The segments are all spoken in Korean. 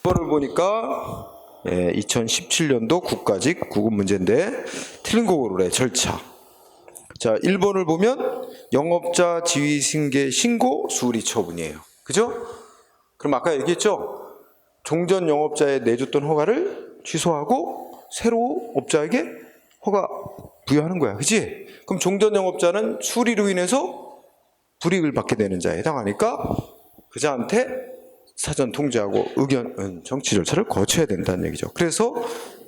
1번을 보니까 2017년도 국가직 구급 문제인데 틀린 거 고르래. 절차. 자, 1번을 보면 영업자 지위승계 신고 수리 처분이에요. 그죠? 그럼 아까 얘기했죠? 종전 영업자에 내줬던 허가를 취소하고 새로 업자에게 허가 부여하는 거야. 그치? 그럼 종전 영업자는 수리로 인해서 불이익을 받게 되는 자에 해당하니까 그자한테 사전 통지하고 의견 정치 절차를 거쳐야 된다는 얘기죠. 그래서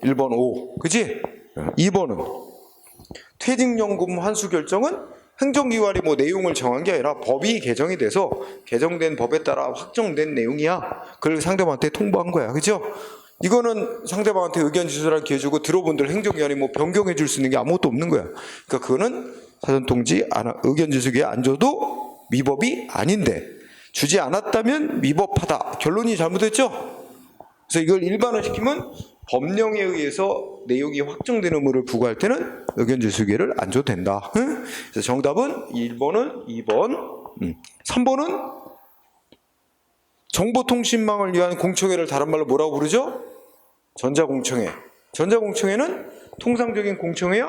1번 O. 그치? 2번은 퇴직연금 환수 결정은 행정기관이 뭐 내용을 정한 게 아니라 법이 개정이 돼서 개정된 법에 따라 확정된 내용이야. 그걸 상대방한테 통보한 거야. 그죠? 이거는 상대방한테 의견 진술할 기회 주고 들어본들 행정기관이 뭐 변경해 줄 수 있는 게 아무것도 없는 거야. 그러니까 그거는 사전 통지 의견 진술 기회 안 줘도 위법이 아닌데 주지 않았다면 위법하다. 결론이 잘못됐죠? 그래서 이걸 일반화 시키면 법령에 의해서 내용이 확정된 의무를 부과할 때는 의견 진술 기회를 안 줘도 된다. 그래서 정답은 1번은 2번. 3번은 정보통신망을 위한 공청회를 다른 말로 뭐라고 부르죠? 전자공청회. 전자공청회는 통상적인 공청회야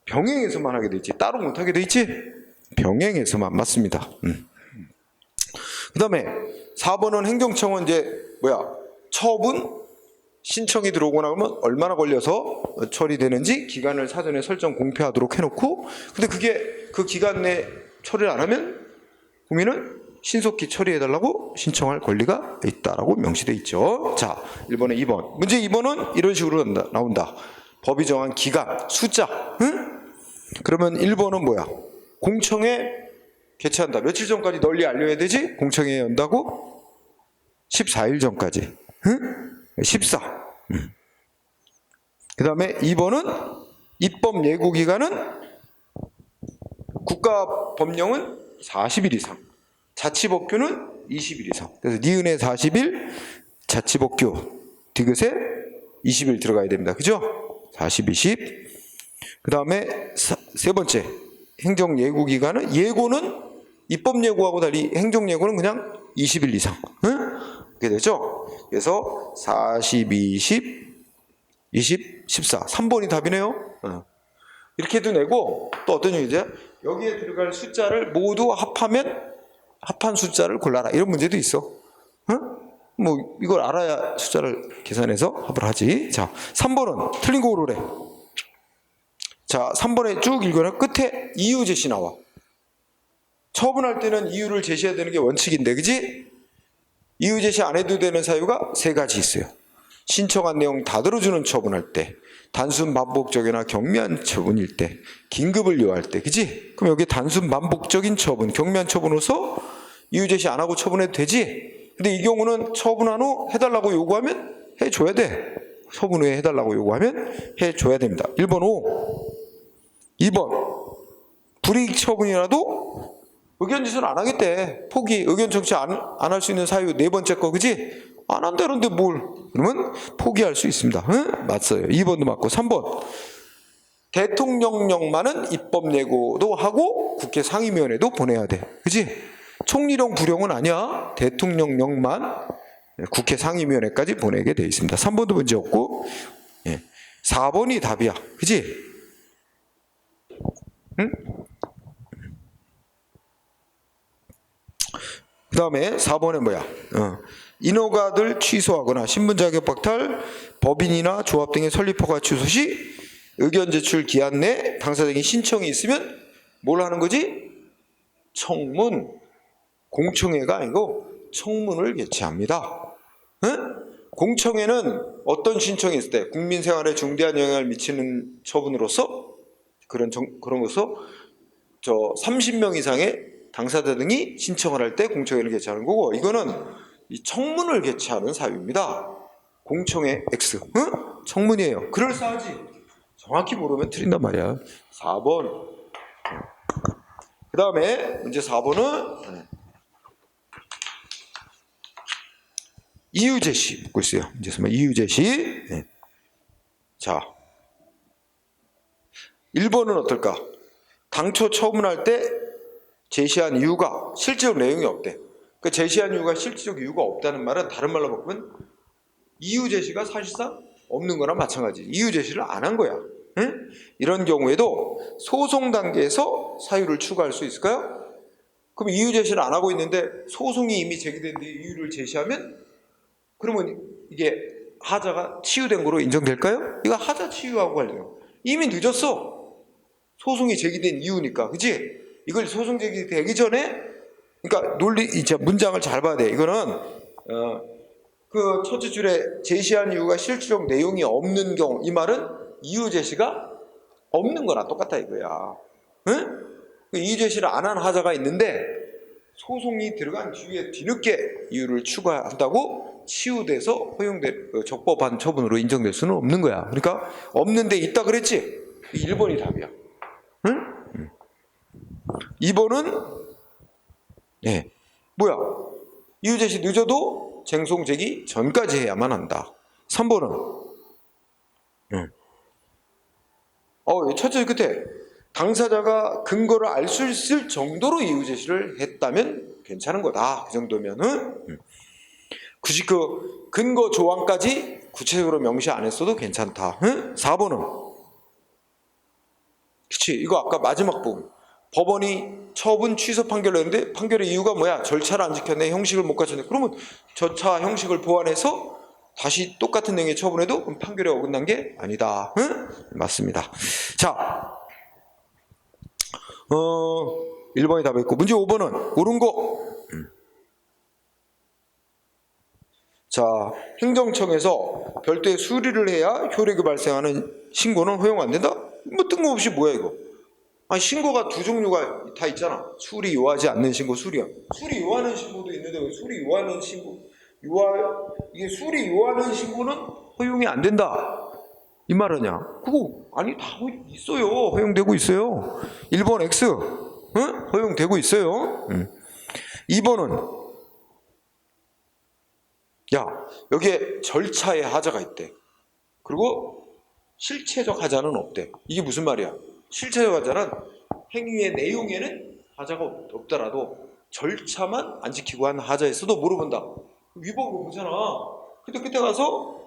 병행해서만 하게 돼 있지. 따로 못 하게 돼 있지? 병행해서만. 맞습니다. 그 다음에 4번은 행정청은 처분 신청이 들어오거나 하면 얼마나 걸려서 처리되는지 기간을 사전에 설정 공표하도록 해놓고, 근데 그게 그 기간 내 처리를 안 하면 국민은 신속히 처리해달라고 신청할 권리가 있다라고 명시되어 있죠. 자, 1번에 2번. 문제 2번은 이런 식으로 나온다. 법이 정한 기간, 숫자. 그러면 1번은 뭐야? 공청회 개최한다. 며칠 전까지 널리 알려야 되지? 공청회 연다고? 14일 전까지. 14. 그 다음에 2번은 입법 예고 기간은 국가법령은 40일 이상, 자치법규는 20일 이상. 그래서 니은에 40일, 자치법규, 디귿에 20일 들어가야 됩니다. 그죠? 40, 20. 그 다음에 세 번째 행정 예고 기간은, 예고는 입법 예고하고 달리 행정 예고는 그냥 20일 이상. 그렇게 되죠? 그래서 40, 20, 20, 14. 3번이 답이네요. 이렇게도 내고, 또 어떤 얘기죠? 여기에 들어갈 숫자를 모두 합한 숫자를 골라라. 이런 문제도 있어. 뭐 이걸 알아야 숫자를 계산해서 합을 하지. 자, 3번은 틀린 거 고르래. 자, 3번에 쭉 읽으면 끝에 이유 제시 나와. 처분할 때는 이유를 제시해야 되는 게 원칙인데, 그지? 이유 제시 안 해도 되는 사유가 3가지 있어요. 신청한 내용 다 들어주는 처분할 때, 단순 반복적이나 경미한 처분일 때, 긴급을 요할 때, 그지? 그럼 여기 단순 반복적인 처분, 경미한 처분으로서 이유 제시 안 하고 처분해도 되지? 근데 이 경우는 처분한 후 해달라고 요구하면 해줘야 돼. 처분 후에 해달라고 요구하면 해줘야 됩니다. 1번 O. 2번 불이익 처분이라도 의견 진술 안 하겠대. 포기, 의견 정치 안 할 수 있는 사유 4번째 거, 그지? 안 한다는데 뭘? 그러면 포기할 수 있습니다. 맞어요. 2번도 맞고. 3번 대통령령만은 입법 예고도 하고 국회 상임위원회도 보내야 돼. 그지? 총리령 부령은 아니야. 대통령령만 국회 상임위원회까지 보내게 돼 있습니다. 3번도 문제 없고, 4번이 답이야. 그지? 응? 그 다음에 4번에 뭐야? 인허가를 취소하거나 신분 자격 박탈, 법인이나 조합 등의 설립 허가 취소 시 의견 제출 기한 내 당사자에게 신청이 있으면 뭘 하는 거지? 청문, 공청회가 아니고 청문을 개최합니다. 공청회는 어떤 신청이 있을 때 국민 생활에 중대한 영향을 미치는 처분으로서 그런 것으로 30명 이상의 당사자 등이 신청을 할 때 공청회를 개최하는 거고, 이거는 이 청문을 개최하는 사유입니다. 공청회 X. 청문이에요. 그럴싸하지? 정확히 모르면 틀린단 말이야. 4번. 그 다음에 문제 4번은 이유 제시 묻고 있어요. 이제 이유 제시. 자, 1번은 어떨까? 당초 처분할 때 제시한 이유가 실제로 내용이 없대. 그 제시한 이유가 실질적 이유가 없다는 말은 다른 말로 바꾸면 이유 제시가 사실상 없는 거나 마찬가지. 이유 제시를 안 한 거야. 응? 이런 경우에도 소송 단계에서 사유를 추가할 수 있을까요? 그럼 이유 제시를 안 하고 있는데 소송이 이미 제기됐는데 이유를 제시하면 그러면 이게 하자가 치유된 거로 인정될까요? 이거 하자 치유하고 관련해요. 이미 늦었어. 소송이 제기된 이유니까. 그치? 이걸 소송 제기되기 전에 그러니까 이제 문장을 잘 봐야 돼. 이거는 그 첫째 줄에 제시한 이유가 실질적 내용이 없는 경우, 이 말은 이유 제시가 없는 거나 똑같다 이거야. 응? 이유 제시를 안 한 하자가 있는데 소송이 들어간 뒤에 뒤늦게 이유를 추가한다고 치유돼서 적법한 처분으로 인정될 수는 없는 거야. 그러니까 없는데 있다 그랬지? 1번이 답이야. 응? 2번은 뭐야? 이유 제시 늦어도 쟁송 제기 전까지 해야만 한다. 3번은 첫째 끝에 당사자가 근거를 알 수 있을 정도로 이유 제시를 했다면 괜찮은 거다. 그 정도면은 굳이 그 근거 조항까지 구체적으로 명시 안 했어도 괜찮다. 4번은 그치, 이거 아까 마지막 부분 법원이 처분 취소 판결을 했는데 판결의 이유가 뭐야? 절차를 안 지켰네, 형식을 못 갖췄네. 그러면 절차 형식을 보완해서 다시 똑같은 내용의 처분해도 판결에 어긋난 게 아니다. 맞습니다. 자, 1번이 답이었고 문제 5번은 옳은 거. 자, 행정청에서 별도의 수리를 해야 효력이 발생하는 신고는 허용 안 된다? 뭐 뜬금없이 뭐야 이거? 아니 신고가 두 종류가 다 있잖아. 수리 요하지 않는 신고, 수리 요하는 신고도 있는데 왜 수리 요하는 신고 이게 수리 요하는 신고는 허용이 안 된다 이 말하냐? 그거 아니 다 있어요. 허용되고 있어요. 1번 X 허용되고 있어요. 2번은 여기에 절차의 하자가 있대. 그리고 실체적 하자는 없대. 이게 무슨 말이야? 실체적 하자는 행위의 내용에는 하자가 없더라도 절차만 안 지키고 한 하자에서도 물어본다. 위법으로 보잖아. 근데 그때 가서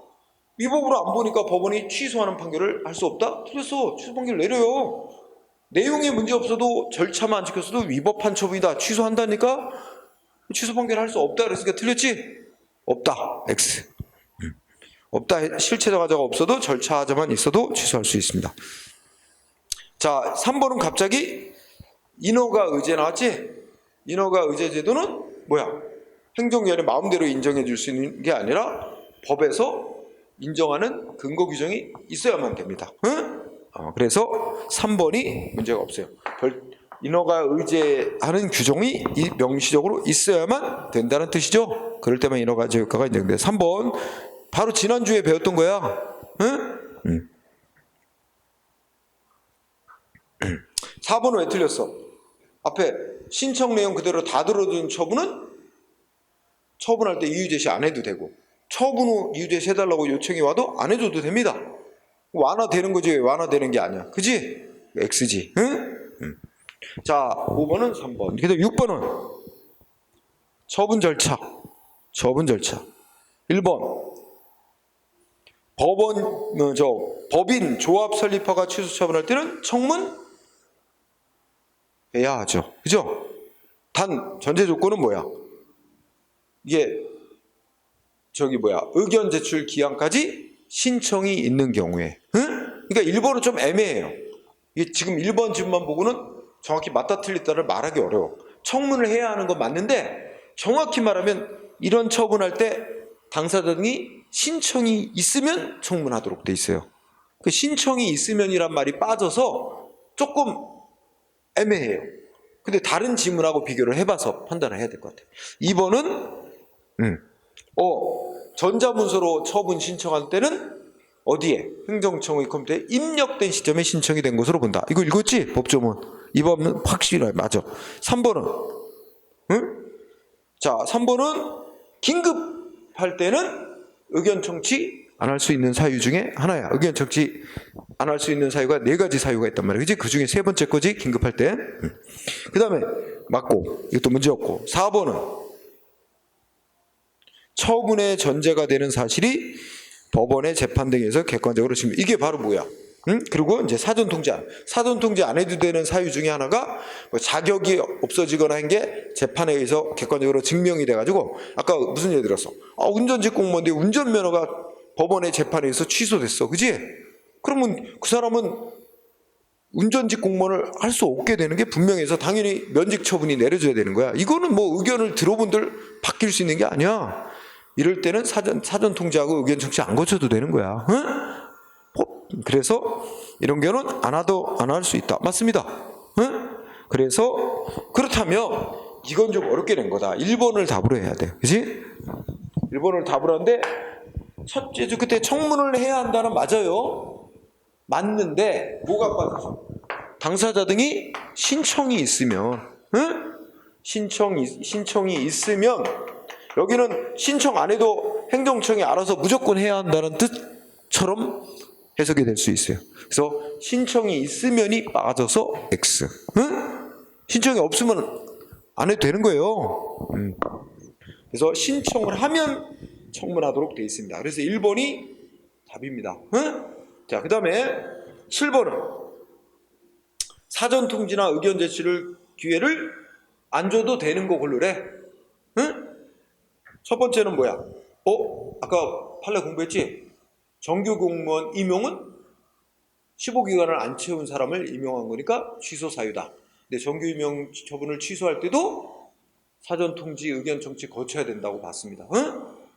위법으로 안 보니까 법원이 취소하는 판결을 할 수 없다? 틀렸어. 취소 판결 내려요. 내용에 문제 없어도 절차만 안 지켰어도 위법한 처분이다. 취소한다니까? 취소 판결 할 수 없다 그랬으니까 틀렸지? 없다. X. 없다. 실체적 하자가 없어도 절차 하자만 있어도 취소할 수 있습니다. 자, 3번은 갑자기 인허가 의제 나왔지? 인허가 의제 제도는 뭐야? 행정위원회 마음대로 인정해 줄 수 있는 게 아니라 법에서 인정하는 근거 규정이 있어야만 됩니다. 그래서 3번이 문제가 없어요. 인허가 의제하는 규정이 명시적으로 있어야만 된다는 뜻이죠. 그럴 때만 인허가 의제 효과가 인정돼요. 3번 바로 지난주에 배웠던 거야. 4번은 왜 틀렸어? 앞에 신청 내용 그대로 다 들어준 처분은 처분할 때 이유 제시 안 해도 되고 처분 후 이유 제시 해달라고 요청이 와도 안 해줘도 됩니다. 완화되는 거지 왜 완화되는 게 아니야. 그지? X지. 자, 5번은 3번. 그다음 6번은 처분 절차. 1번 법인 조합 설립허가 취소 처분할 때는 청문 해야 하죠. 그죠? 단 전제 조건은 뭐야? 이게 의견 제출 기한까지 신청이 있는 경우에. 그러니까 1번은 좀 애매해요. 이게 지금 1번 집만 보고는 정확히 맞다 틀렸다를 말하기 어려워. 청문을 해야 하는 건 맞는데 정확히 말하면 이런 처분할 때 당사자 등이 신청이 있으면 청문하도록 돼 있어요. 그 신청이 있으면이란 말이 빠져서 조금 애매해요. 근데 다른 지문하고 비교를 해봐서 판단을 해야 될 것 같아요. 2번은 전자문서로 처분 신청할 때는 어디에? 행정청의 컴퓨터에 입력된 시점에 신청이 된 것으로 본다. 이거 읽었지? 법조문. 2번은 확실히 맞아. 3번은 자, 3번은 긴급할 때는 의견 청취 안 할 수 있는 사유 중에 하나야. 의견 청취 안 할 수 있는 사유가 4가지 사유가 있단 말이야. 그치? 그 중에 3번째 거지? 긴급할 때. 그 다음에 맞고 이것도 문제 없고. 4번은 처분의 전제가 되는 사실이 법원의 재판 등에서 객관적으로 증명. 이게 바로 뭐야? 응? 그리고 이제 사전 통지 안 해도 되는 사유 중에 하나가 뭐 자격이 없어지거나 한 게 재판에 의해서 객관적으로 증명이 돼가지고 아까 무슨 예를 들었어? 운전직 공무원인데 운전면허가 법원의 재판에 의해서 취소됐어, 그지? 그러면 그 사람은 운전직 공무원을 할 수 없게 되는 게 분명해서 당연히 면직 처분이 내려져야 되는 거야. 이거는 뭐 의견을 들어본들 바뀔 수 있는 게 아니야. 이럴 때는 사전 통지하고 의견 청취 안 거쳐도 되는 거야. 응? 그래서 이런 경우는 안 할 수 있다. 맞습니다. 응? 그래서 그렇다면 이건 좀 어렵게 된 거다. 1번을 답으로 해야 돼. 그치? 1번을 답으로 하는데 첫째 주 그때 청문을 해야 한다는 맞아요. 맞는데 뭐가 빠졌어? 당사자 등이 신청이 있으면, 응? 신청이 있으면 여기는 신청 안 해도 행정청이 알아서 무조건 해야 한다는 뜻처럼 해석이 될 수 있어요. 그래서 신청이 있으면이 빠져서 X. 응? 신청이 없으면 안 해도 되는 거예요. 그래서 신청을 하면 청문하도록 되어 있습니다. 그래서 1번이 답입니다. 응? 자, 그 다음에 7번은 사전 통지나 의견 제시를 기회를 안 줘도 되는 거 고르래. 응? 첫 번째는 뭐야? 아까 판례 공부했지? 정규 공무원 임용은 15기간을 안 채운 사람을 임용한 거니까 취소 사유다. 근데 정규 임용 처분을 취소할 때도 사전 통지 의견 청취 거쳐야 된다고 봤습니다. 응?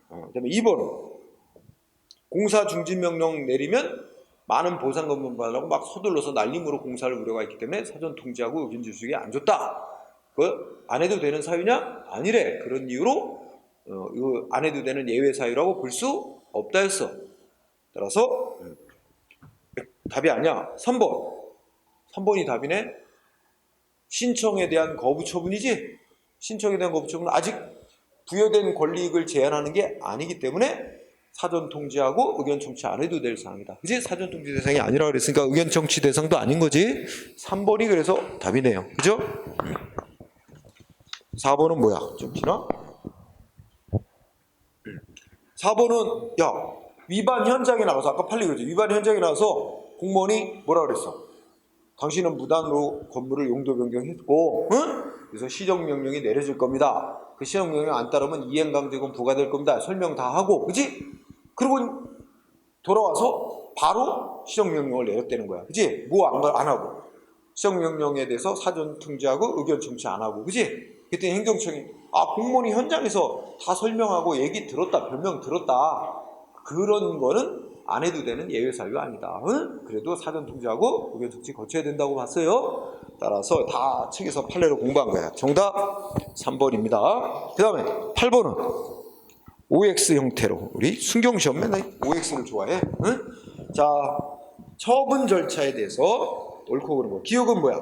그다음에 2번은 공사 중지 명령 내리면 많은 보상금을 받으려고 막 서둘러서 날림으로 공사를 우려가 있기 때문에 사전 통지하고 의견 제시에 안 줬다. 그거 안 해도 되는 사유냐? 아니래. 그런 이유로 이거 안 해도 되는 예외 사유라고 볼 수 없다 했어. 따라서 답이 아니야. 3번이 답이네. 신청에 대한 거부 처분이지. 신청에 대한 거부 처분은 아직 부여된 권리익을 제한하는 게 아니기 때문에 사전 통지하고 의견 청취 안 해도 될 사항이다. 그지? 사전 통지 대상이 아니라 그랬으니까 의견 청취 대상도 아닌 거지. 3번이 그래서 답이네요. 그죠? 4번은 뭐야? 좀 지나? 4번은 위반 현장에 나가서 아까 판례 그랬죠. 위반 현장에 나가서 공무원이 뭐라 그랬어? 당신은 무단으로 건물을 용도 변경했고, 응? 그래서 시정명령이 내려질 겁니다. 그 시정명령 안 따르면 이행강제금 부과될 겁니다. 설명 다 하고, 그지? 그리고 돌아와서 바로 시정명령을 내렸다는 거야. 그지? 뭐 안 하고. 시정명령에 대해서 사전 통지하고 의견 청취 안 하고, 그지? 그때 행정청이 공무원이 현장에서 다 설명하고 얘기 들었다, 변명 들었다. 그런 거는 안 해도 되는 예외 사유가 아니다. 응? 그래도 사전 통지하고 의견 청취 거쳐야 된다고 봤어요. 따라서 다 책에서 판례로 공부한 거야. 정답 3번입니다. 그 다음에 8번은 OX 형태로. 우리 순경시험 맨날 OX를 좋아해. 응? 자, 처분 절차에 대해서 옳고 그른 거. 기억은 뭐야?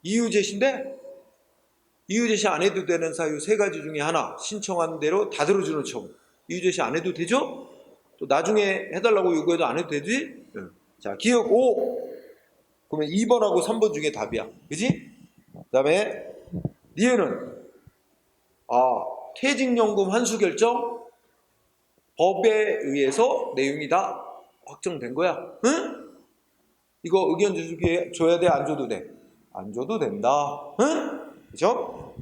이유 제시인데 이유 제시 안 해도 되는 사유 3가지 중에 하나. 신청한 대로 다 들어주는 처분. 이유 제시 안 해도 되죠? 또 나중에 해달라고 요구해도 안 해도 되지? 응. 자, 기억 5. 그러면 2번하고 3번 중에 답이야. 그지? 그 다음에 니은은 퇴직연금 환수 결정 법에 의해서 내용이 다 확정된 거야. 응? 이거 의견 제시 줘야 돼? 안 줘도 돼? 안 줘도 된다. 응? 그죠?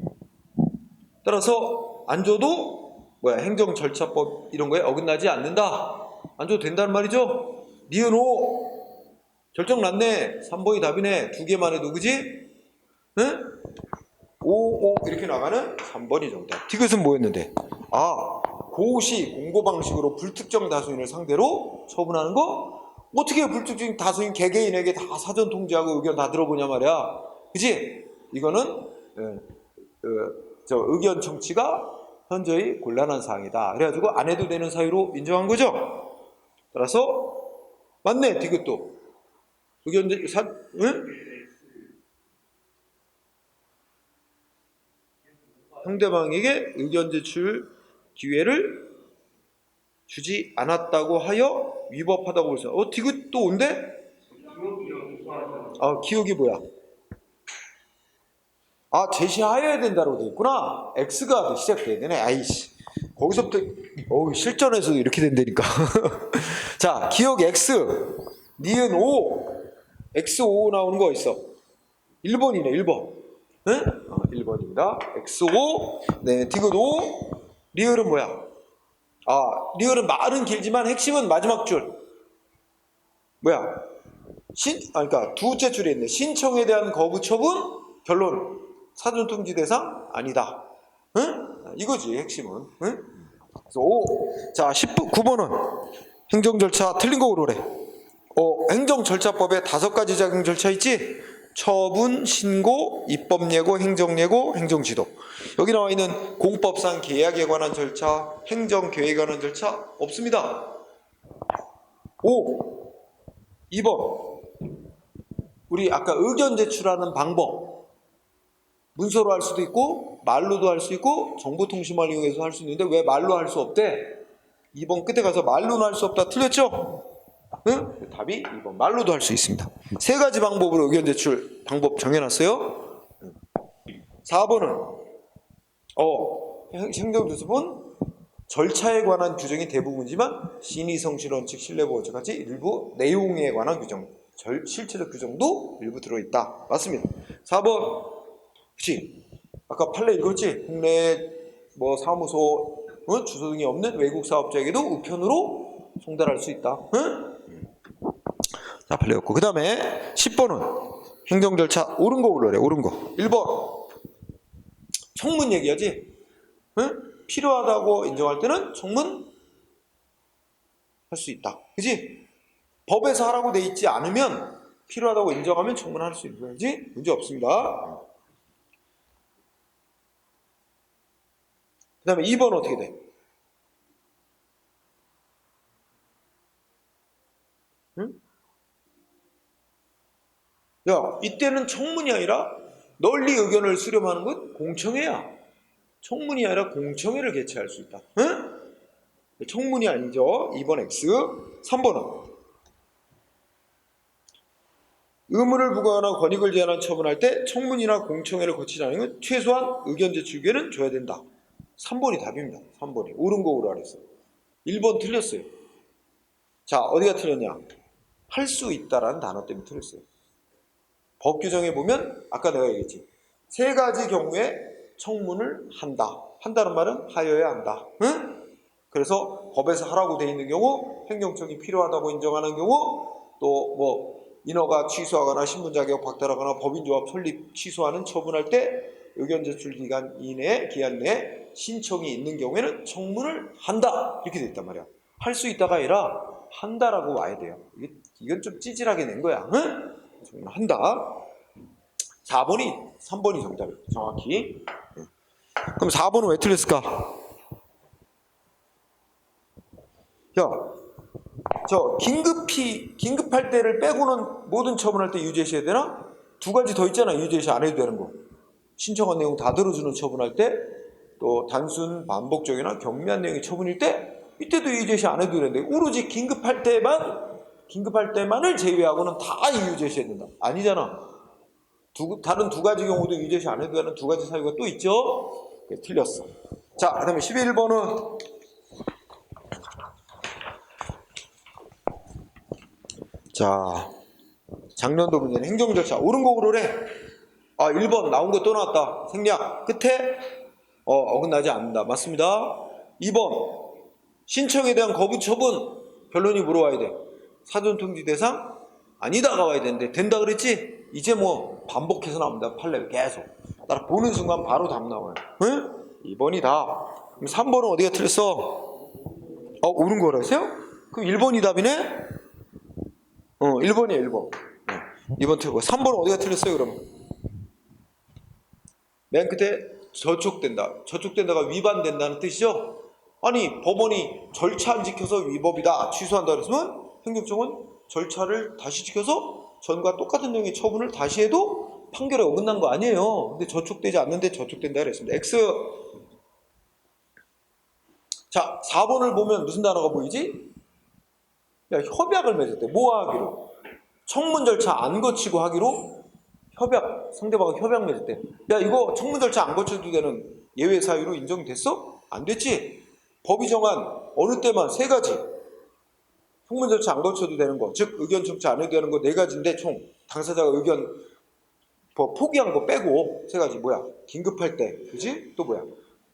따라서 안 줘도 행정절차법 이런 거에 어긋나지 않는다. 안 줘도 된다는 말이죠. 니은 5 결정 났네. 3번이 답이네. 2개만 해도 그지? 응? 5 이렇게 나가는 3번이 정답. 디귿은 뭐였는데? 고시 공고 방식으로 불특정 다수인을 상대로 처분하는 거? 어떻게 불특정 다수인 개개인에게 다 사전 통지하고 의견 다 들어보냐 말이야. 그지? 이거는 의견 청취가 현저히 곤란한 사항이다. 그래가지고 안 해도 되는 사유로 인정한 거죠. 따라서 맞네. 디귿도 의견 응? 상대방에게 의견 제출 기회를 주지 않았다고 하여 위법하다고 볼 수 있어. 디귿 또 온대? 기억이 뭐야? 제시하여야 된다고 돼 있구나. X가 시작돼야 되네. 아이씨. 거기서부터 실전에서도 이렇게 된다니까. 자, 기억 X, 니은 O, X5 나오는 거 있어. 1번이네, 1번. 응? 1번입니다. X5, 네, 디귿 5, 리을은 뭐야? 리을은 말은 길지만 핵심은 마지막 줄. 뭐야? 그러니까 두째 줄에 있네. 신청에 대한 거부 처분, 결론. 사전통지 대상 아니다. 응? 이거지, 핵심은. 응? 그래서 5. 자, 9번은 행정절차 틀린 거 고르래. 행정절차법에 5가지 작용 절차 있지? 처분, 신고, 입법예고, 행정예고, 행정지도. 여기 나와 있는 공법상 계약에 관한 절차, 행정계획에 관한 절차 없습니다. 5. 2번. 우리 아까 의견 제출하는 방법. 문서로 할 수도 있고 말로도 할 수 있고 정보통신망을 이용해서 할 수 있는데 왜 말로 할 수 없대? 2번 끝에 가서 말로는 할 수 없다. 틀렸죠? 응? 답이 2번. 말로도 할 수 있습니다. 3가지 방법으로 의견 제출 방법 정해놨어요. 4번은 행정조습은 절차에 관한 규정이 대부분이지만 신의성실원칙 신뢰보호처같이 일부 내용에 관한 규정, 실체적 규정도 일부 들어있다. 맞습니다. 4번. 그치? 아까 판례 읽었지? 국내 사무소, 주소 등이 없는 외국 사업자에게도 우편으로 송달할 수 있다. 응? 자, 판례였고. 그 다음에 10번은 행정절차 옳은 거 고르래. 옳은 거. 1번. 청문 얘기하지? 응? 필요하다고 인정할 때는 청문 할 수 있다. 그치? 법에서 하라고 돼 있지 않으면 필요하다고 인정하면 청문할 수 있는 거지? 문제 없습니다. 그 다음에 2번 어떻게 돼? 응? 야, 이때는 청문이 아니라 널리 의견을 수렴하는 건 공청회야. 청문이 아니라 공청회를 개최할 수 있다. 응? 청문이 아니죠. 2번 X. 3번은 의무를 부과하거나 권익을 제한한 처분할 때 청문이나 공청회를 거치지 않으면 최소한 의견 제출 기회는 줘야 된다. 3번이 답입니다. 3번이. 옳은 거 오라 그랬어요. 1번 틀렸어요. 자, 어디가 틀렸냐? 할 수 있다라는 단어 때문에 틀렸어요. 법 규정에 보면 아까 내가 얘기했지. 3가지 경우에 청문을 한다. 한다는 말은 하여야 한다. 응? 그래서 법에서 하라고 돼 있는 경우, 행정청이 필요하다고 인정하는 경우, 또 인허가 취소하거나 신분 자격 박탈하거나 법인조합 설립 취소하는 처분할 때 의견 제출 기간 내에 신청이 있는 경우에는 청문을 한다. 이렇게 돼 있단 말이야. 할 수 있다가 아니라 한다라고 와야 돼요. 이건 좀 찌질하게 낸 거야. 응? 한다. 3번이 정답이에요. 정확히. 그럼 4번은 왜 틀렸을까? 긴급할 때를 빼고는 모든 처분할 때 유죄시해야 되나? 2가지 더 있잖아. 유죄시 안 해도 되는 거. 신청한 내용 다 들어주는 처분할 때, 또 단순 반복적이나 경미한 내용의 처분일 때, 이때도 유죄시 안 해도 되는데, 오로지 긴급할 때만을 제외하고는 다 유죄시해야 된다. 아니잖아. 다른 2가지 경우도 유죄시 안 해도 되는 2가지 사유가 또 있죠? 틀렸어. 자, 그 다음에 11번은 자, 작년도 문제는 행정절차 옳은 거 고르래. 1번 나온 거 또 나왔다. 생략 끝에 어긋나지 않는다. 맞습니다. 2번 신청에 대한 거부 처분 결론이 물어와야 돼. 사전통지 대상 아니다가 와야 되는데 된다 그랬지? 이제 반복해서 나옵니다. 판례 계속 딱 보는 순간 바로 답 나와요. 응? 2번이 답. 그럼 3번은 어디가 틀렸어? 옳은 거라세요? 그럼 1번이 답이네? 1번이에요. 1번. 2번 틀고 3번은 어디가 틀렸어요? 그러면 맨 끝에 저촉된다가 위반된다는 뜻이죠? 아니 법원이 절차 안 지켜서 위법이다 취소한다 그랬으면 행정청은 절차를 다시 지켜서 전과 똑같은 내용의 처분을 다시 해도 판결에 어긋난 거 아니에요. 근데 저촉되지 않는데 저촉된다 그랬습니다. X. 자, 4번을 보면 무슨 단어가 보이지? 협약을 맺었대. 뭐 하기로? 청문 절차 안 거치고 하기로 상대방과 협약 맺었대. 이거 청문 절차 안 거쳐도 되는 예외 사유로 인정됐어? 안 됐지? 법이 정한 어느 때만 세 가지. 청문 절차 안 거쳐도 되는 거, 즉 의견 청취 안 해도 되는 거 네 가지인데 총 당사자가 의견 포기한 거 빼고 세 가지. 뭐야? 긴급할 때, 그지? 또 뭐야?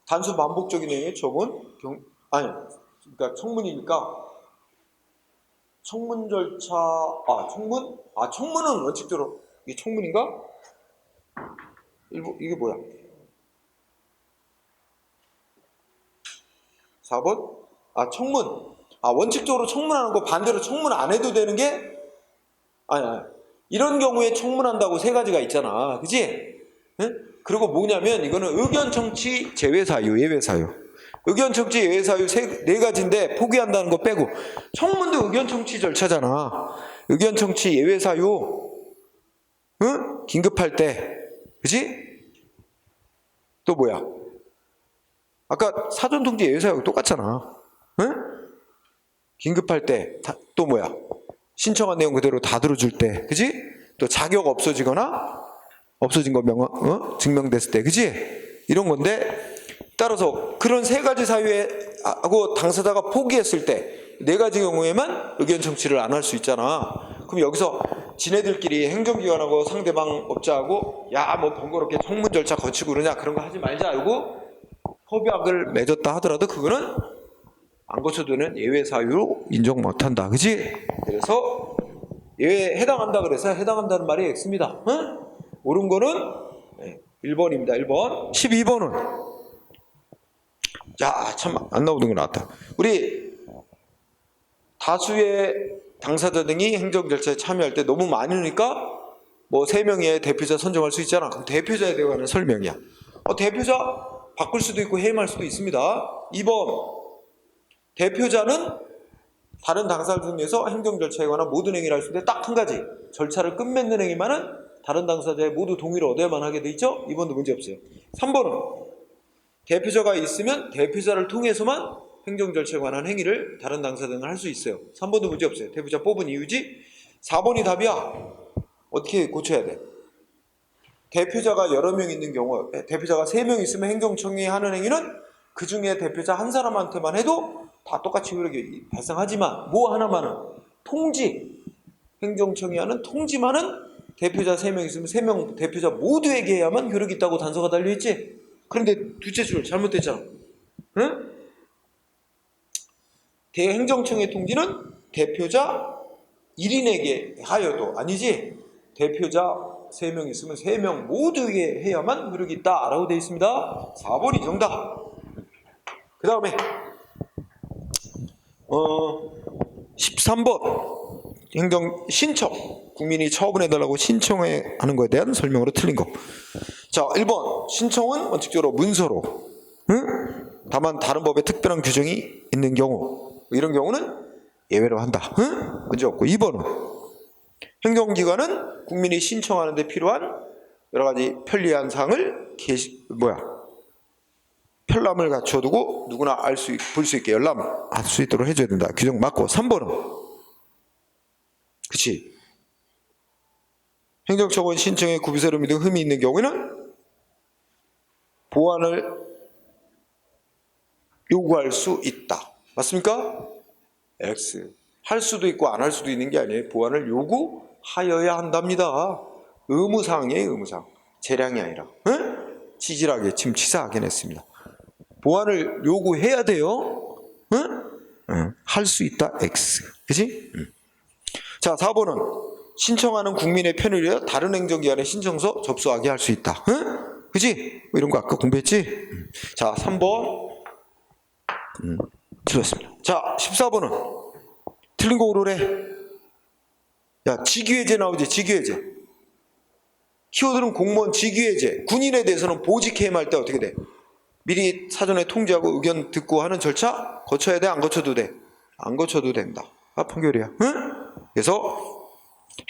단순 반복적인 행위의 처분, 그러니까 청문이니까 청문 절차, 청문은 원칙적으로 이게 청문인가? 이게 뭐야? 4번? 청문. 원칙적으로 청문하는 거 반대로 청문 안 해도 되는 게 이런 경우에 청문한다고 세 가지가 있잖아. 그지? 응? 그리고 뭐냐면 이거는 의견 청취 제외 사유, 예외 사유. 의견 청취 예외 사유 네 가지인데 포기한다는 거 빼고 청문도 의견 청취 절차잖아. 의견 청취 예외 사유. 응? 긴급할 때. 그지? 또 뭐야? 아까 사전 통지 예외 사유 똑같잖아. 응? 긴급할 때, 또 뭐야? 신청한 내용 그대로 다 들어줄 때, 그지? 또 자격 없어지거나, 없어진 거 증명됐을 때, 그지? 이런 건데, 따라서 그런 세 가지 사유에 하고 당사자가 포기했을 때, 네 가지 경우에만 의견 청취를 안 할 수 있잖아. 그럼 여기서 지네들끼리 행정기관하고 상대방 업자하고, 뭐 번거롭게 청문 절차 거치고 그러냐, 그런 거 하지 말자, 이러고 협약을 맺었다 하더라도 그거는 안 거쳐도 되는 예외 사유로 인정 못한다. 그지? 그래서 예외에 해당한다 그래서 해당한다는 말이 X입니다. 응? 옳은 거는 1번입니다. 1번. 12번은 참 안 나오는 거 나왔다. 우리 다수의 당사자 등이 행정 절차에 참여할 때 너무 많으니까 뭐 3명의 대표자 선정할 수 있잖아. 그럼 대표자에 대한 설명이야. 대표자 바꿀 수도 있고 해임할 수도 있습니다. 2번. 대표자는 다른 당사자 중에서 행정 절차에 관한 모든 행위를 할 수 있는데 딱 한 가지. 절차를 끝맺는 행위만은 다른 당사자의 모두 동의를 얻어야만 하게 돼 있죠? 2번도 문제 없어요. 3번은 대표자가 있으면 대표자를 통해서만 행정 절차에 관한 행위를 다른 당사자는 할 수 있어요. 3번도 문제 없어요. 대표자 뽑은 이유지? 4번이 답이야. 어떻게 고쳐야 돼? 대표자가 여러 명 있는 경우, 대표자가 3명 있으면 행정청이 하는 행위는 그 중에 대표자 한 사람한테만 해도 다 똑같이 그렇게 발생하지만 뭐 하나만은 통지, 행정청이 하는 통지만은 대표자 3명 있으면 3명 대표자 모두에게 해야만 효력이 있다고 단서가 달려있지. 그런데 둘째 줄 잘못됐잖아. 응? 대행정청의 통지는 대표자 1인에게 하여도 아니지. 대표자 3명 있으면 3명 모두에게 해야만 효력이 있다 라고 되어 있습니다. 4번이 정답. 그 다음에 13번 신청. 국민이 처분해달라고 신청하는 것에 대한 설명으로 틀린 거. 자, 1번 신청은 원칙적으로 문서로, 응? 다만 다른 법에 특별한 규정이 있는 경우, 이런 경우는 예외로 한다. 응? 문제 없고. 2번은 행정기관은 국민이 신청하는 데 필요한 여러 가지 편리한 사항을 편람을 갖춰두고 누구나 볼 수 있게 열람할 수 있도록 해줘야 된다. 규정 맞고. 3번은 그치, 행정처분 신청에 구비서름이 등 흠이 있는 경우에는 보완을 요구할 수 있다. 맞습니까? X. 할 수도 있고 안 할 수도 있는 게 아니에요. 보완을 요구하여야 한답니다. 의무사항이에요. 의무사항. 재량이 아니라. 응? 치질하게 지금 치사하게 냈습니다. 보완을 요구해야 돼요. 응? 할 수 있다. X. 그치? 응. 자, 4번은 신청하는 국민의 편을 위해 다른 행정기관에 신청서 접수하게 할 수 있다. 응? 그치? 뭐 이런 거 아까 공부했지? 자, 3번 틀렸습니다. 자, 14번은 틀린 거 오르래. 야, 직위해제 나오지. 직위해제. 키워드는 공무원 직위해제. 군인에 대해서는 보직 해임할 때 어떻게 돼? 미리 사전에 통지하고 의견 듣고 하는 절차 거쳐야 돼? 안 거쳐도 돼? 안 거쳐도 된다. 판결이야. 응? 그래서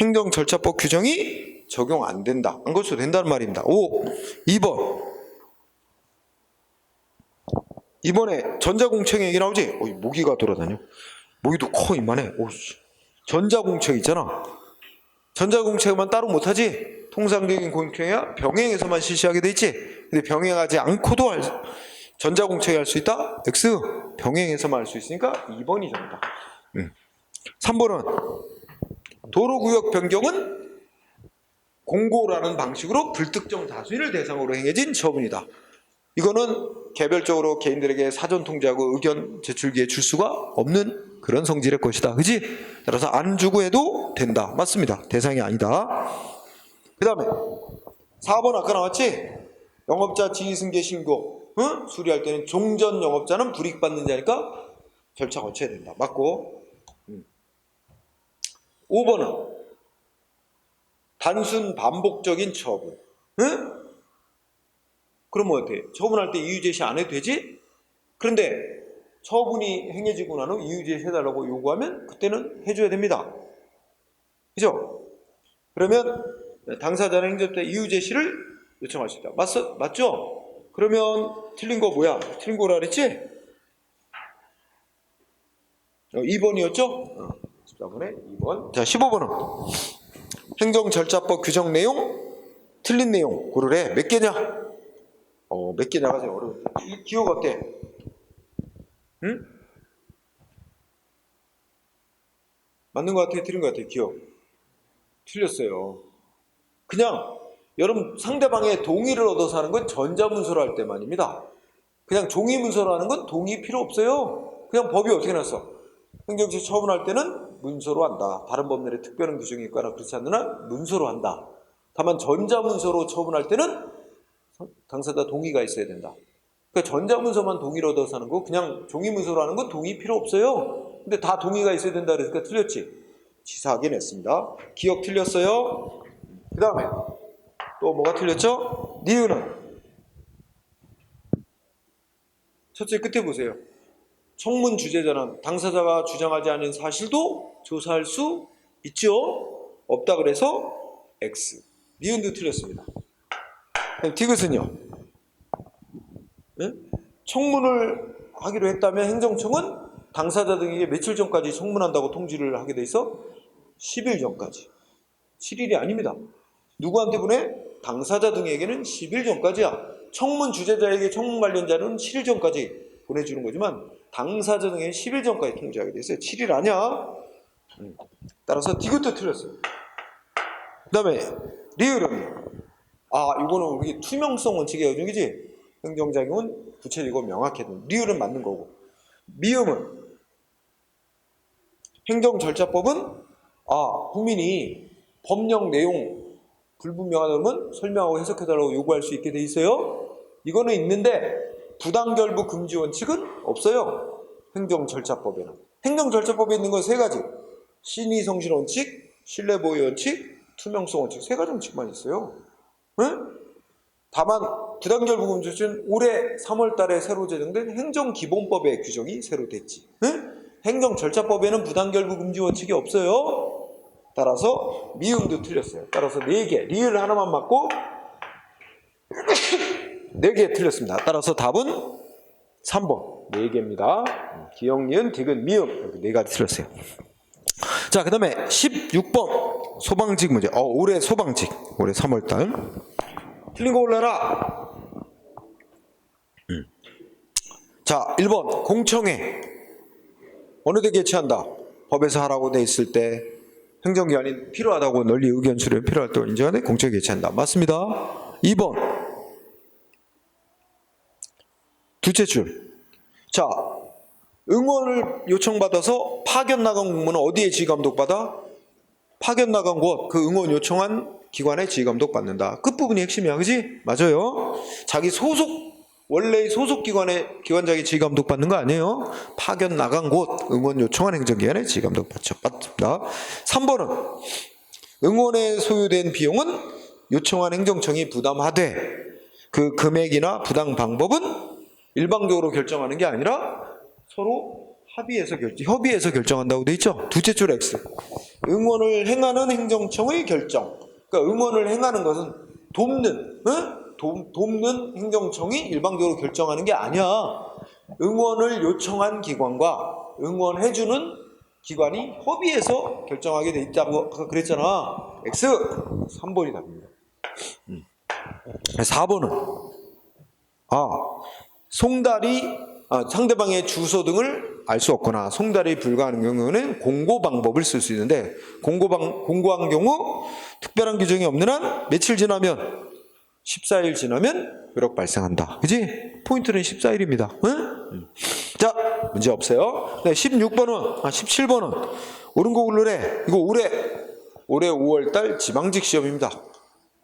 행정절차법 규정이 적용 안 된다. 안 거쳐도 된다는 말입니다. 2번. 이번에 전자공청 얘기 나오지? 모기가 돌아다녀. 모기도 커 이만해. 전자공청 있잖아. 전자공청만 따로 못하지? 통상적인 공청이야 병행해서만 실시하게 돼 있지? 근데 병행하지 않고도 전자공청회 할 수 있다? X. 병행해서만 할 수 있으니까 2번이 정답. 3번은 도로구역 변경은 공고라는 방식으로 불특정 다수인을 대상으로 행해진 처분이다. 이거는 개별적으로 개인들에게 사전 통지하고 의견 제출기에 줄 수가 없는 그런 성질의 것이다. 그지? 따라서 안 주고 해도 된다. 맞습니다. 대상이 아니다. 그 다음에 4번 아까 나왔지? 영업자 지휘승계 신고 수리할 때는 종전 영업자는 불이익받는 자니까 절차 거쳐야 된다. 맞고. 5번은 단순 반복적인 처분. 그러면 어때? 처분할 때 이유 제시 안 해도 되지? 그런데 처분이 행해지고 난 후 이유 제시해달라고 요구하면 그때는 해줘야 됩니다. 그죠? 그러면 당사자는 행정 때 이유 제시를 요청할 수 있다. 맞죠? 그러면 틀린 거 뭐야? 틀린 거라 그랬지? 2번이었죠? 14번에 2번. 자, 15번은 행정절차법 규정 내용 틀린 내용 고르래. 몇 개냐? 몇 개냐가 제일 어려워. 기억 어때? 응? 맞는 것 같아? 틀린 것 같아? 기억. 틀렸어요. 그냥 여러분 상대방의 동의를 얻어서 하는 건 전자문서로 할 때만입니다. 그냥 종이문서로 하는 건 동의 필요 없어요. 그냥 법이 어떻게 났어? 행정처 처분할 때는 문서로 한다. 다른 법률에 특별한 규정이 있거나 그렇지 않는 한 문서로 한다. 다만 전자문서로 처분할 때는 당사자 동의가 있어야 된다. 그러니까 전자문서만 동의를 얻어서 하는 거, 그냥 종이문서로 하는 건 동의 필요 없어요. 근데 다 동의가 있어야 된다 그러니까 틀렸지. 치사하게 냈습니다. 기억 틀렸어요. 그 다음에 또 뭐가 틀렸죠? 니은은 첫째 끝에 보세요. 청문 주재자는 당사자가 주장하지 않은 사실도 조사할 수 있죠? 없다 그래서 X. 니은도 틀렸습니다. 디귿은요? 네? 청문을 하기로 했다면 행정청은 당사자 등에게 며칠 전까지 청문한다고 통지를 하게 돼 있어 10일 전까지. 7일이 아닙니다. 누구한테 보내? 당사자 등에게는 10일 전까지야. 청문 주재자에게 청문 관련 자료는 7일 전까지 보내주는 거지만 당사자 등에게 10일 전까지 통지하게 돼 있어요. 7일 아니야. 따라서 디귿도 틀렸어요. 그 다음에 리을은 이거는 우리 투명성 원칙의 여중이지. 행정작용은 구체적이고 명확해도 리을은 맞는 거고. 미음은 행정절차법은 국민이 법령 내용 불분명하다면 설명하고 해석해달라고 요구할 수 있게 돼 있어요. 이거는 있는데 부당결부 금지 원칙은 없어요. 행정절차법에는. 행정절차법에 있는 건 3가지. 신의성실 원칙, 신뢰보호 원칙, 투명성 원칙 3가지 원칙만 있어요. 응? 다만 부당결부 금지 원칙은 올해 3월 달에 새로 제정된 행정기본법의 규정이 새로 됐지. 응? 행정절차법에는 부당결부 금지 원칙이 없어요. 따라서 미음도 틀렸어요. 따라서 4개. 리을 하나만 맞고 4개 틀렸습니다. 따라서 답은 3번. 4개입니다. 기억, 니은, 디귿, 미음. 이렇게 4가지 틀렸어요. 자, 그 다음에 16번. 소방직 문제. 올해 소방직. 올해 3월달. 틀린 거 올라라. 자, 1번. 공청회. 어느 때 개최한다? 법에서 하라고 돼 있을 때 행정기관이 필요하다고 널리 의견 수렴 필요할 때 인정하는데 공청회 개최한다. 맞습니다. 2번. 둘째 줄. 자, 응원을 요청받아서 파견 나간 공무원은 어디에 지휘감독받아? 파견 나간 곳, 그 응원 요청한 기관에 지휘감독 받는다. 끝부분이 핵심이야. 그지? 맞아요. 자기 원래의 소속 기관의 기관장이 지휘감독 받는 거 아니에요. 파견 나간 곳, 응원 요청한 행정기관에 지휘감독 받죠. 맞습니다. 3번은 응원에 소요된 비용은 요청한 행정청이 부담하되 그 금액이나 부담 방법은 일방적으로 결정하는 게 아니라 서로 협의해서 결정한다고 돼 있죠. 둘째 줄 X. 응원을 행하는 행정청의 결정. 그러니까 응원을 행하는 것은 돕는 행정청이 일방적으로 결정하는 게 아니야. 응원을 요청한 기관과 응원해주는 기관이 협의해서 결정하게 돼 있다고 아까 그랬잖아. X. 3번이 답입니다. 4번은 상대방의 주소 등을 알 수 없거나 송달이 불가하는 경우는 공고 방법을 쓸 수 있는데, 공고한 경우 특별한 규정이 없는 한 며칠 지나면 14일 지나면 효력 발생한다. 그지? 포인트는 14일입니다. 응? 자, 문제 없어요. 네, 17번은 옳은 거 고르래. 이거 올해 5월달 지방직 시험입니다.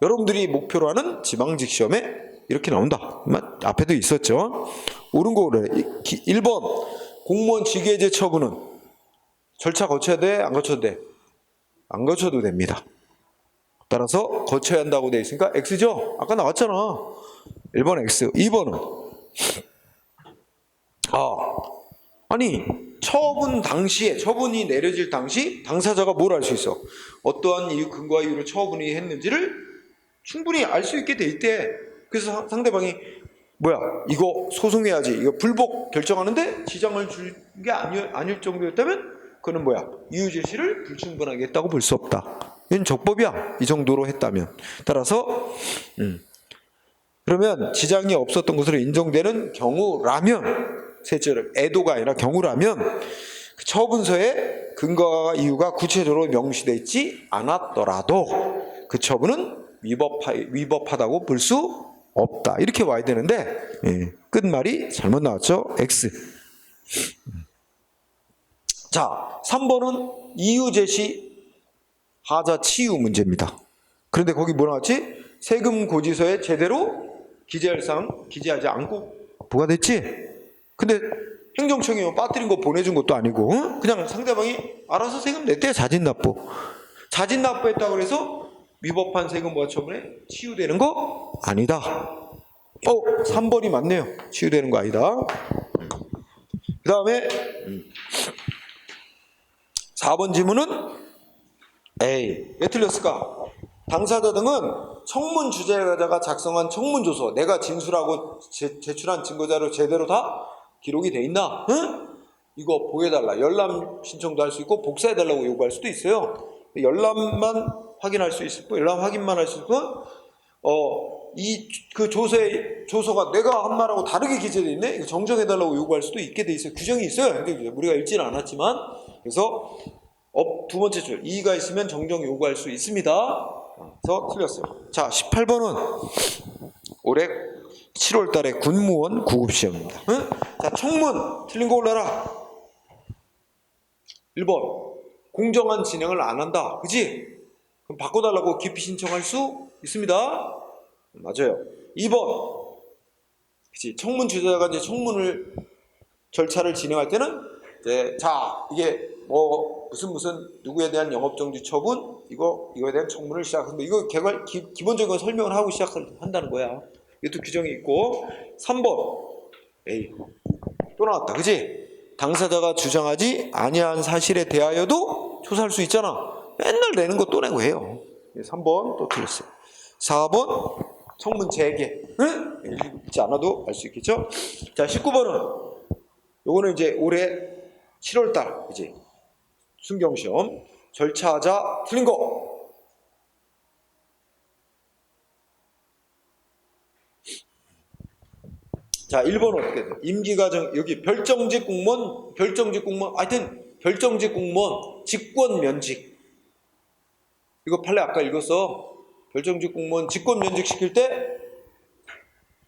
여러분들이 목표로 하는 지방직 시험에 이렇게 나온다. 앞에도 있었죠. 옳은 거 고르래. 1번 공무원 직위해제 처분은 절차 거쳐야 돼? 안 거쳐도 돼? 안 거쳐도 됩니다. 따라서 거쳐야 한다고 되어 있으니까 X죠? 아까 나왔잖아. 1번 X. 2번은 아니 처분이 내려질 당시 당사자가 뭘 알 수 있어? 어떠한 이유, 근거와 이유로 처분이 했는지를 충분히 알 수 있게 돼 있대. 그래서 상대방이 이거 소송해야지, 이거 불복 결정하는데 지장을 줄 게 아닐 정도였다면 그는 이유 제시를 불충분하게 했다고 볼 수 없다. 이건 적법이야. 이 정도로 했다면. 따라서 그러면 지장이 없었던 것으로 인정되는 경우라면, 셋째로 애도가 아니라 경우라면 그 처분서에 근거와 이유가 구체적으로 명시되어 있지 않았더라도 그 처분은 위법하다고 볼 수 없다. 이렇게 와야 되는데 끝말이 잘못 나왔죠. X. 자, 3번은 이유 제시 하자 치유 문제입니다. 그런데 거기 뭐 나왔지? 세금 고지서에 제대로 기재할 사항 기재하지 않고 부과됐지? 근데 행정청이 빠뜨린 거 보내준 것도 아니고 그냥 상대방이 알아서 세금 냈대. 자진 납부했다고 해서 위법한 세금 부과 처분에 치유되는 거 아니다. 3번이 맞네요. 치유되는 거 아니다. 그 다음에 4번 지문은 왜 틀렸을까? 당사자 등은 청문 주재자가 작성한 청문조서, 내가 진술하고 제출한 증거자료 제대로 다 기록이 돼 있나? 이거 보여달라. 열람 신청도 할 수 있고 복사해달라고 요구할 수도 있어요. 열람만 확인할 수 있고 열람 확인만 할 수 있고 그 조서가 내가 한 말하고 다르게 기재되어 있네? 이거 정정해달라고 요구할 수도 있게 돼 있어요. 규정이 있어요. 근데 우리가 읽지는 않았지만, 그래서 두 번째 줄 이의가 있으면 정정 요구할 수 있습니다. 그래서 틀렸어요. 자, 18번은 올해 7월 달에 군무원 구급시험입니다. 자, 청문 틀린 거 올라라. 1번 공정한 진행을 안 한다. 그지? 그럼 바꿔달라고 기피 신청할 수 있습니다. 맞아요. 2번 그치? 청문 주재자가 이제 청문을 절차를 진행할 때는 이게 무슨 누구에 대한 영업정지 처분 이거에 대한 청문을 시작한다. 이거 기본적인 설명을 하고 시작한다는 거야. 이것도 규정이 있고. 3번 또 나왔다. 그치? 당사자가 주장하지 아니한 사실에 대하여도 조사할 수 있잖아. 맨날 내는 거 또 내고 해요. 3번 또 틀렸어요. 4번 청문 재개. 읽지 않아도 알 수 있겠죠? 자, 19번은 요거는 이제 올해 7월달 이제 순경시험 절차하자 틀린 거. 자, 1번 어떻게 돼? 임기과정 여기 별정직 공무원 하여튼 별정직 공무원 직권 면직. 이거 판례 아까 읽었어. 별정직 공무원 직권 면직 시킬 때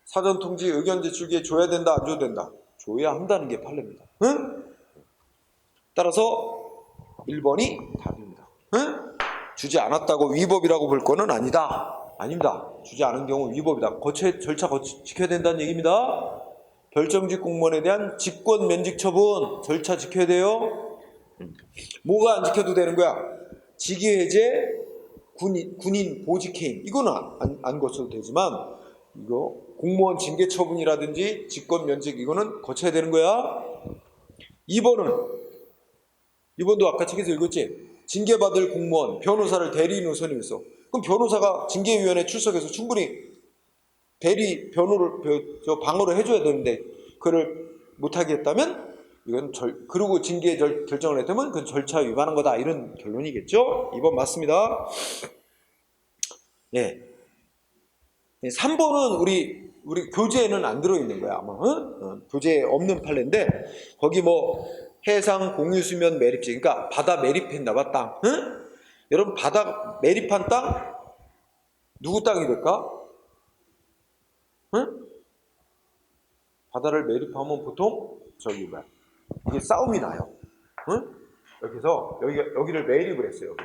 사전 통지 의견 제출기에 줘야 된다, 안 줘야 된다? 줘야 한다는 게 판례입니다. 따라서 1번이 답입니다. 주지 않았다고 위법이라고 볼 거는 아니다. 아닙니다. 주지 않은 경우 위법이다. 절차 지켜야 된다는 얘기입니다. 별정직 공무원에 대한 직권 면직 처분 절차 지켜야 돼요. 뭐가 안 지켜도 되는 거야? 직위해제, 군인 보직해임 이거는 안 거쳐도 되지만 이거 공무원 징계 처분이라든지 직권 면직 이거는 거쳐야 되는 거야. 2번도 아까 책에서 읽었지? 징계받을 공무원, 변호사를 대리인으로 선임했어. 그럼 변호사가 징계위원회에 출석해서 충분히 방어를 해줘야 되는데 그걸 못하게 했다면 이건 그리고 징계 결정을 했다면 그건 절차 위반한 거다. 이런 결론이겠죠? 2번 맞습니다. 네. 3번은 우리 우리 교재에는 안 들어있는 거야 아마. 교재에 없는 판례인데 거기 뭐 해상 공유수면 매립지, 그러니까 바다 매립했나봐 땅. 여러분 바다 매립한 땅 누구 땅이 될까? 바다를 매립하면 보통 저기 뭐야 이게 싸움이 나요. 여기서 여기를 매립을 했어요. 여기.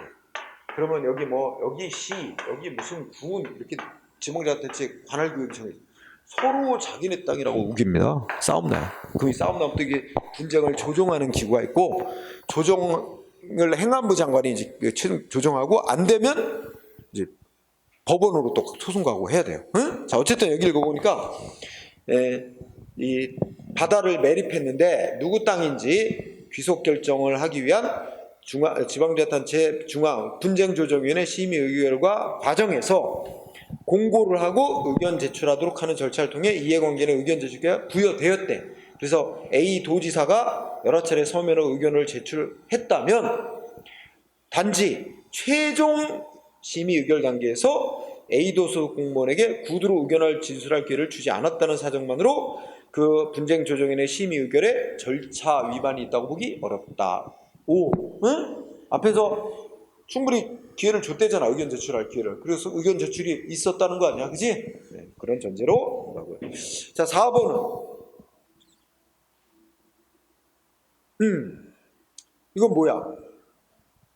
그러면 여기 뭐 여기 시, 여기 무슨 군 이렇게 지방자치단체 관할구역이 정해져. 서로 자기네 땅이라고 우깁니다. 싸움 나요. 그 싸움 나면 또 이게 분쟁을 조정하는 기구가 있고 조정을 행안부 장관이 이제 조정하고 안 되면 이제 법원으로 또 소송 가고 해야 돼요. 자 어쨌든 여기를 보니까 이 바다를 매립했는데 누구 땅인지 귀속 결정을 하기 위한 지방자치단체 중앙분쟁조정위원회 심의의결과 과정에서 공고를 하고 의견 제출하도록 하는 절차를 통해 이해관계는 의견 제출가 부여되었대. 그래서 A 도지사가 여러 차례 서면으로 의견을 제출했다면 단지 최종 심의 의결 단계에서 A도 소속 공무원에게 구두로 의견을 진술할 기회를 주지 않았다는 사정만으로 그 분쟁조정위원회 심의 의결에 절차 위반이 있다고 보기 어렵다. 앞에서 충분히 기회를 줬대잖아. 의견 제출할 기회를. 그래서 의견 제출이 있었다는 거 아니야, 그지? 네, 그런 전제로 한다고요. 자, 4번은 이건 뭐야?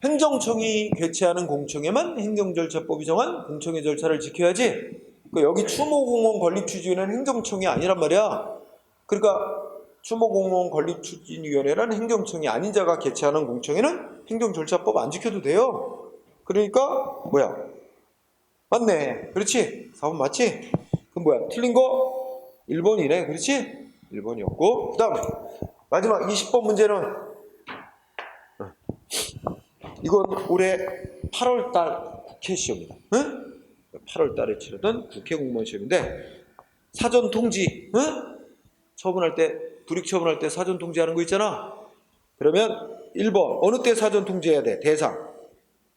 행정청이 개최하는 공청회만 행정절차법이 정한 공청회 절차를 지켜야지. 그러니까 여기 추모공무원 건립추진위원회는 행정청이 아니란 말이야. 그러니까 추모공무원 건립추진위원회란 행정청이 아닌 자가 개최하는 공청회는 행정절차법 안 지켜도 돼요. 그러니까 뭐야? 맞네. 그렇지? 4번 맞지? 그럼 뭐야? 틀린 거 1번이네. 그렇지? 1번이었고 그 다음에 마지막 20번 문제는 이건 올해 8월달 국회 시험이다. 8월달에 치르던 국회 공무원 시험인데 사전 통지 처분할 때 불이익 처분할 때 사전 통지하는 거 있잖아. 그러면 1번 어느 때 사전 통지해야 돼? 대상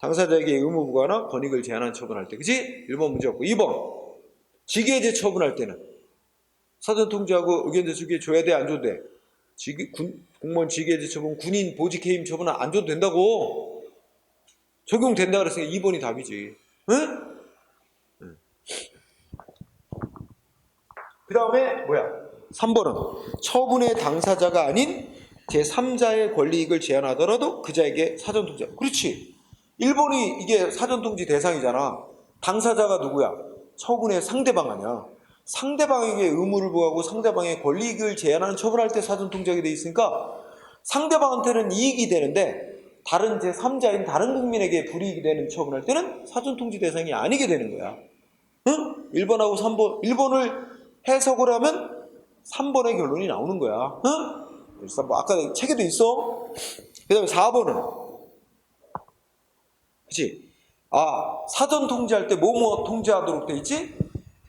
당사자에게 의무 부과나 권익을 제한한 처분할 때, 그지? 1번 문제였고 2번 직위해제 처분할 때는 사전 통지하고 의견 제출기에 줘야 돼? 안 줘도 돼? 공무원 직위해제 처분, 군인 보직 해임 처분은 안 줘도 된다고. 적용된다 그랬으니까 2번이 답이지. 그 다음에 뭐야? 3번은 처분의 당사자가 아닌 제3자의 권리익을 제한하더라도 그자에게 사전 통지. 그렇지. 1번이 이게 사전 통지 대상이잖아. 당사자가 누구야? 처분의 상대방 아니야. 상대방에게 의무를 부과하고 상대방의 권리익을 제한하는 처분할 때 사전 통지하게 돼 있으니까 상대방한테는 이익이 되는데 다른 제3자인 다른 국민에게 불이익이 되는 처분할 때는 사전 통지 대상이 아니게 되는 거야. 1번하고 3번, 1번을 해석을 하면 3번의 결론이 나오는 거야. 그래서 뭐 아까 책에도 있어. 그 다음에 4번은 그치? 사전 통지할 때 뭐뭐 통지하도록 돼 있지?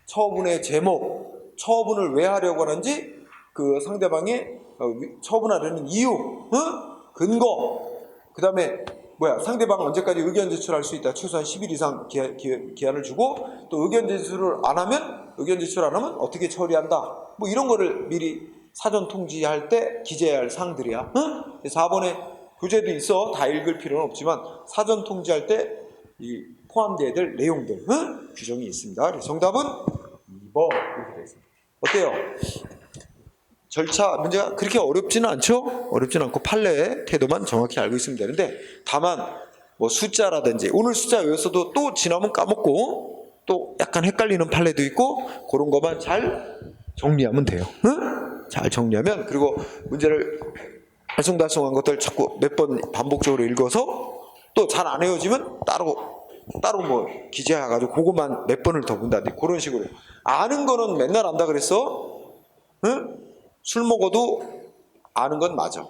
처분의 제목, 처분을 왜 하려고 하는지, 그 상대방의 처분하려는 이유, 근거, 그 다음에 뭐야? 상대방은 언제까지 의견 제출할 수 있다. 최소한 10일 이상 기한을 주고, 또 의견 제출 안 하면 어떻게 처리한다. 뭐 이런 거를 미리 사전 통지할 때 기재해야 할 사항들이야. 4번에 교재도 있어. 다 읽을 필요는 없지만 사전 통지할 때 이 포함되어야 될 내용들 규정이 있습니다. 그래서 정답은 2번 이렇게 되어 있습니다. 어때요? 절차 문제가 그렇게 어렵지는 않죠? 어렵지는 않고 판례의 태도만 정확히 알고 있으면 되는데 다만 뭐 숫자라든지 오늘 숫자 외웠어도 또 지나면 까먹고 또 약간 헷갈리는 판례도 있고 그런 것만 잘 정리하면 돼요. 잘 정리하면 그리고 문제를 알쏭달쏭한 것들 자꾸 몇 번 반복적으로 읽어서 또 잘 안 외워지면 따로 뭐 기재해가지고 그것만 몇 번을 더 본다든지 그런 식으로. 아는 거는 맨날 안다 그랬어? 술 먹어도 아는 건 맞아.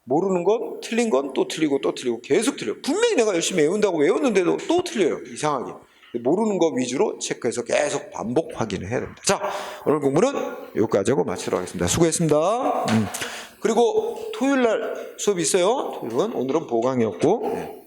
모르는 건 틀린 건 또 틀리고 또 틀리고 계속 틀려. 분명히 내가 열심히 외운다고 외웠는데도 또 틀려요. 이상하게. 모르는 거 위주로 체크해서 계속 반복 확인을 해야 됩니다. 자, 오늘 공부는 여기까지 하고 마치도록 하겠습니다. 수고했습니다. 그리고 토요일날 수업이 있어요. 토요일은 오늘은 보강이었고